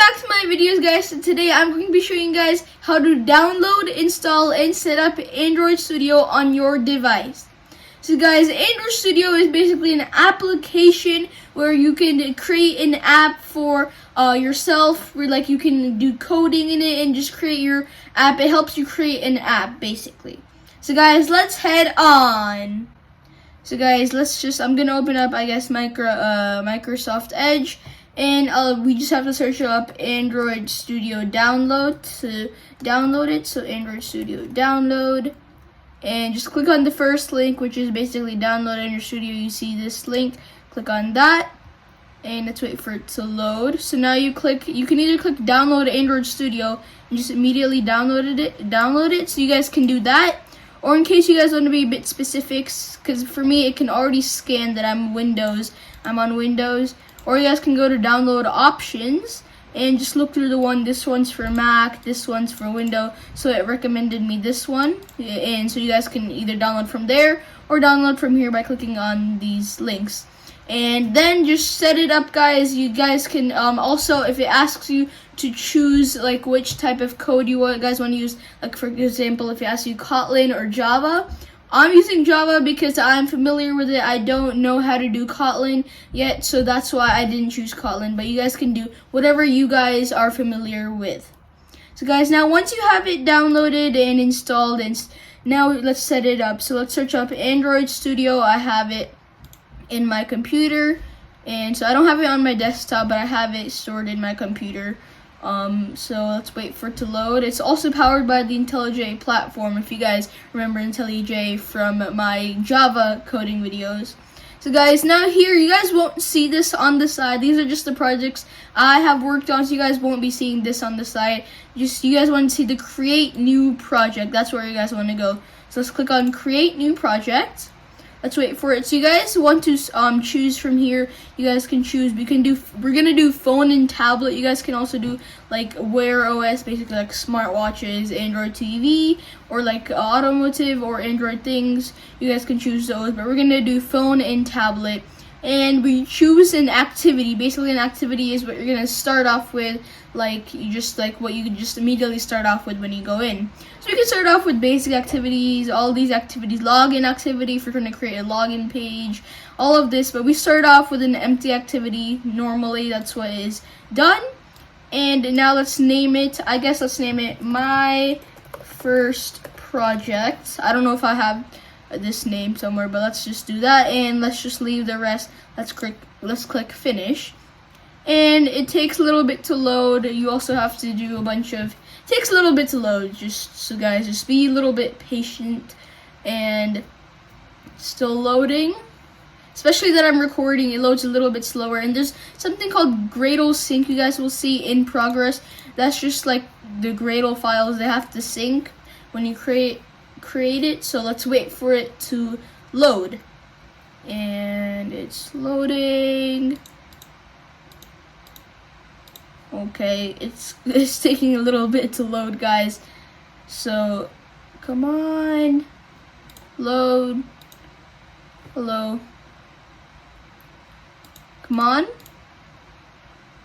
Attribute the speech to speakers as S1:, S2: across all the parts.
S1: back to my videos, guys. So today I'm going to be showing you guys how to download, install, and set up Android Studio on your device. So guys, Android Studio is basically an application where you can create an app for yourself, where like you can do coding in it and just create your app. It helps you create an app basically. So guys, let's head on. So guys, I'm gonna open up, I guess, Microsoft Edge, and we just have to search up Android Studio download to download it. So Android Studio download, and just click on the first link, which is basically download Android Studio. You see this link, click on that, and let's wait for it to load. So now you can either click download Android Studio and just immediately download it. So you guys can do that. Or in case you guys want to be a bit specific, because for me it can already scan that I'm on Windows. Or you guys can go to download options and just look through this one's for Mac, this one's for Windows. So it recommended me this one, and so you guys can either download from there or download from here by clicking on these links. And then just set it up, guys. You guys can also, if it asks you to choose like which type of code you guys want to use, like for example, if it asks you Kotlin or Java. I'm using Java because I'm familiar with it. I don't know how to do Kotlin yet, so that's why I didn't choose Kotlin. But you guys can do whatever you guys are familiar with. So guys, now once you have it downloaded and installed, and now let's set it up. So let's search up Android Studio. I have it in my computer, and so I don't have it on my desktop, but I have it stored in my computer. So let's wait for it to load. It's also powered by the IntelliJ platform, if you guys remember IntelliJ from my Java coding videos. So guys, now here, you guys won't see this on the side. These are just the projects I have worked on, so you guys won't be seeing this on the side. Just, you guys want to see the create new project. That's where you guys want to go. So let's click on create new project. Let's wait for it. So you guys want to choose from here. You guys can choose. We're gonna do phone and tablet. You guys can also do like Wear OS, basically like smartwatches, Android TV, or like automotive or Android things. You guys can choose those. But we're gonna do phone and tablet. And we choose an activity. Basically, an activity is what you're gonna start off with, what you could just immediately start off with when you go in. So you can start off with basic activities, all these activities, login activity if you're gonna create a login page, all of this. But we start off with an empty activity. Normally, that's what is done. And now let's name it. I guess let's name it My First Project. I don't know if I have this name somewhere, but let's just do that, and let's just leave the rest. Let's click finish, and it takes a little bit to load. You also have to do it takes a little bit to load, so guys, just be a little bit patient. And it's still loading, especially that I'm recording. It loads a little bit slower, and there's something called Gradle sync you guys will see in progress. That's just like the Gradle files, they have to sync when you create it. So let's wait for it to load, and it's loading. Okay, it's taking a little bit to load, guys, so come on, load. Hello, come on.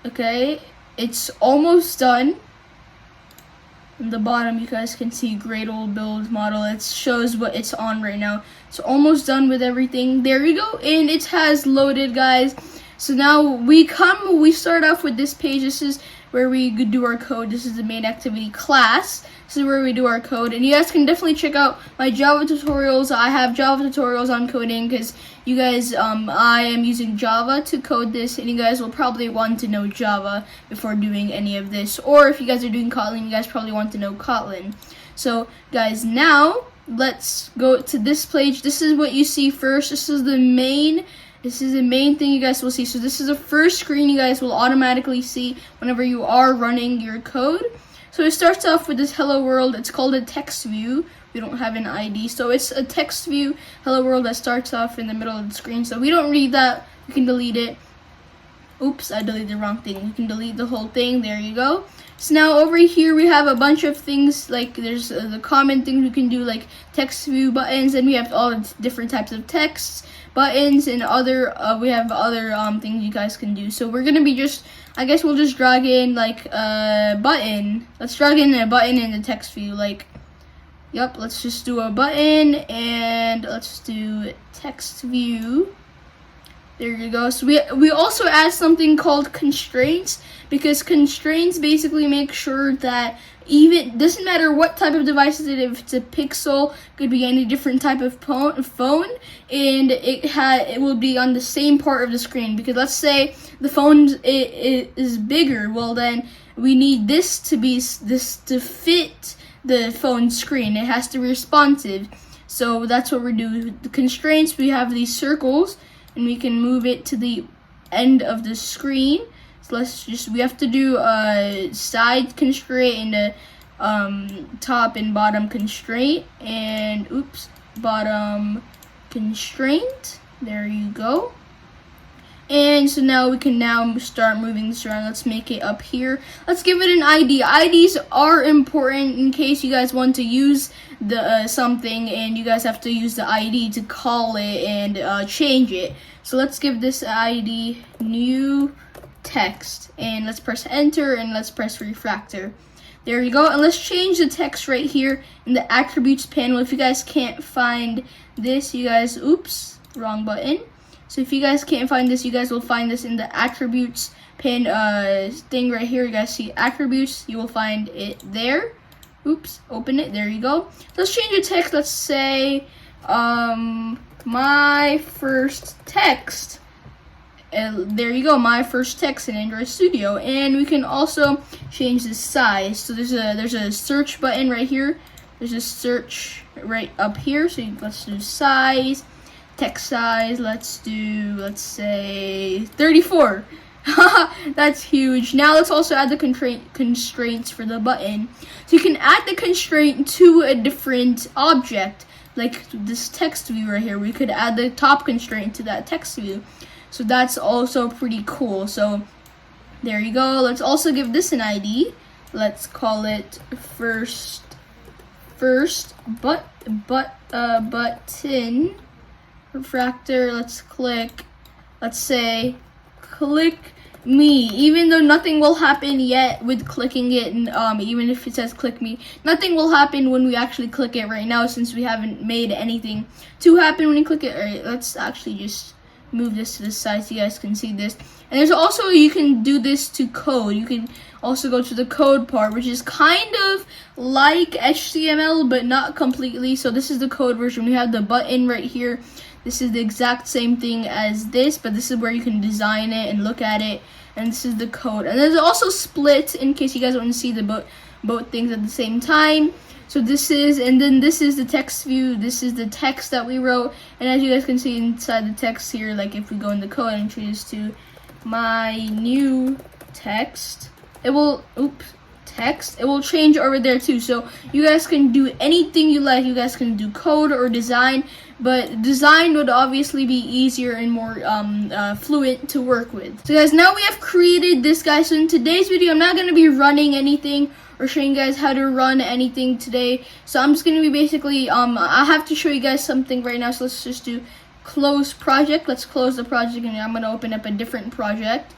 S1: Okay, it's almost done. In the bottom, you guys can see Gradle build model. It shows what it's on right now. It's almost done with everything. There we go, and it has loaded, guys. So now we start off with this page. This is where we do our code. This is the main activity class. This is where we do our code, and you guys can definitely check out my Java tutorials. I have Java tutorials on coding because you guys, I am using Java to code this, and you guys will probably want to know Java before doing any of this. Or if you guys are doing Kotlin, you guys probably want to know Kotlin. So guys, now let's go to this page. This is what you see first. This is the main thing you guys will see. So this is the first screen you guys will automatically see whenever you are running your code. So it starts off with this hello world. It's called a text view. We don't have an ID, so it's a text view hello world that starts off in the middle of the screen. So we don't read that, you can delete it. Oops, I deleted the wrong thing. We can delete the whole thing. There you go. So now over here we have a bunch of things, like there's the common things we can do, like text view buttons, and we have all the different types of texts, buttons, and other we have other things you guys can do. So we're gonna be I guess we'll just drag in like a button. Let's drag in a button in the text view. Like, yep, let's just do a button, and let's do text view. There you go. So we also add something called constraints, because constraints basically make sure that even doesn't matter what type of device it is, if it's a Pixel, could be any different type of phone, and it will be on the same part of the screen. Because let's say the phone is bigger, well then we need this to fit the phone screen. It has to be responsive. So that's what we do. With the constraints, we have these circles, and we can move it to the end of the screen. So we have to do a side constraint and a top and bottom constraint, and bottom constraint. There you go. And so now we can start moving this around. Let's make it up here. Let's give it an ID. IDs are important in case you guys want to use the something, and you guys have to use the ID to call it and change it. So let's give this ID new text, and let's press enter, and let's press refactor. There you go. And let's change the text right here in the attributes panel. If you guys can't find this, you guys, wrong button. So if you guys can't find this, you guys will find this in the attributes thing right here. You guys see attributes, you will find it there. Open it. There you go. Let's change the text. Let's say my first text. There you go, my first text in Android Studio. And we can also change the size. So there's a search button right here. There's a search right up here. So let's do size, text size. Let's say 34. That's huge. Now let's also add the constraints for the button. So you can add the constraint to a different object, like this text view right here. We could add the top constraint to that text view. So that's also pretty cool. So there you go. Let's also give this an ID. Let's call it first button refractor. Let's say click me, even though nothing will happen yet with clicking it, and even if it says click me, nothing will happen when we actually click it right now, since we haven't made anything to happen when you click it. All right, let's actually just move this to the side so you guys can see this. And there's also, you can do this to code. You can also go to the code part, which is kind of like HTML but not completely. So this is the code version. We have the button right here. This is the exact same thing as this, but this is where you can design it and look at it. And this is the code. And there's also split in case you guys want to see the both things at the same time. So this is, and then this is the text view. This is the text that we wrote. And as you guys can see inside the text here, like if we go in the code and change this to my new text, it will, text, it will change over there too. So you guys can do anything you like. You guys can do code or design, but design would obviously be easier and more fluent to work with. So guys, now we have created this, guys. So in today's video, I'm not going to be running anything or showing you guys how to run anything today. So I'm just going to be basically, I have to show you guys something right now. So let's just do close project. Let's close the project, and I'm going to open up a different project.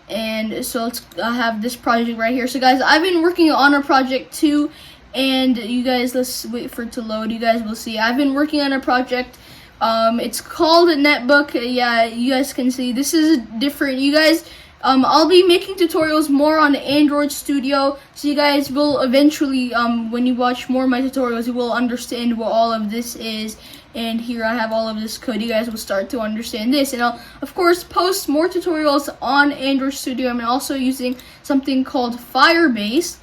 S1: And so let's have this project right here. So guys, I've been working on a project too, and you guys, let's wait for it to load. You guys will see I've been working on a project. It's called a netbook. Yeah, you guys can see this is different. You guys, I'll be making tutorials more on Android Studio, so you guys will eventually, when you watch more of my tutorials, you will understand what all of this is. And here I have all of this code. You guys will start to understand this. And I'll, of course, post more tutorials on Android Studio. I'm also using something called Firebase.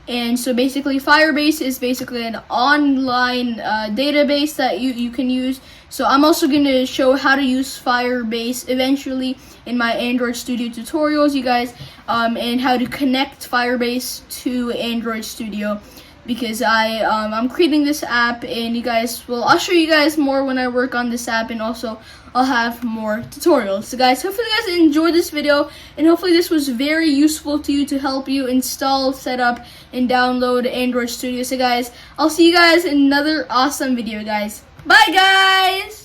S1: And so basically, Firebase is basically an online database that you can use. So I'm also going to show how to use Firebase eventually in my Android Studio tutorials, you guys, and how to connect Firebase to Android Studio. because I'm creating this app, and I'll show you guys more when I work on this app, and also I'll have more tutorials. So guys, hopefully you guys enjoyed this video, and hopefully this was very useful to you to help you install, set up, and download Android Studio. So guys, I'll see you guys in another awesome video, guys. Bye guys!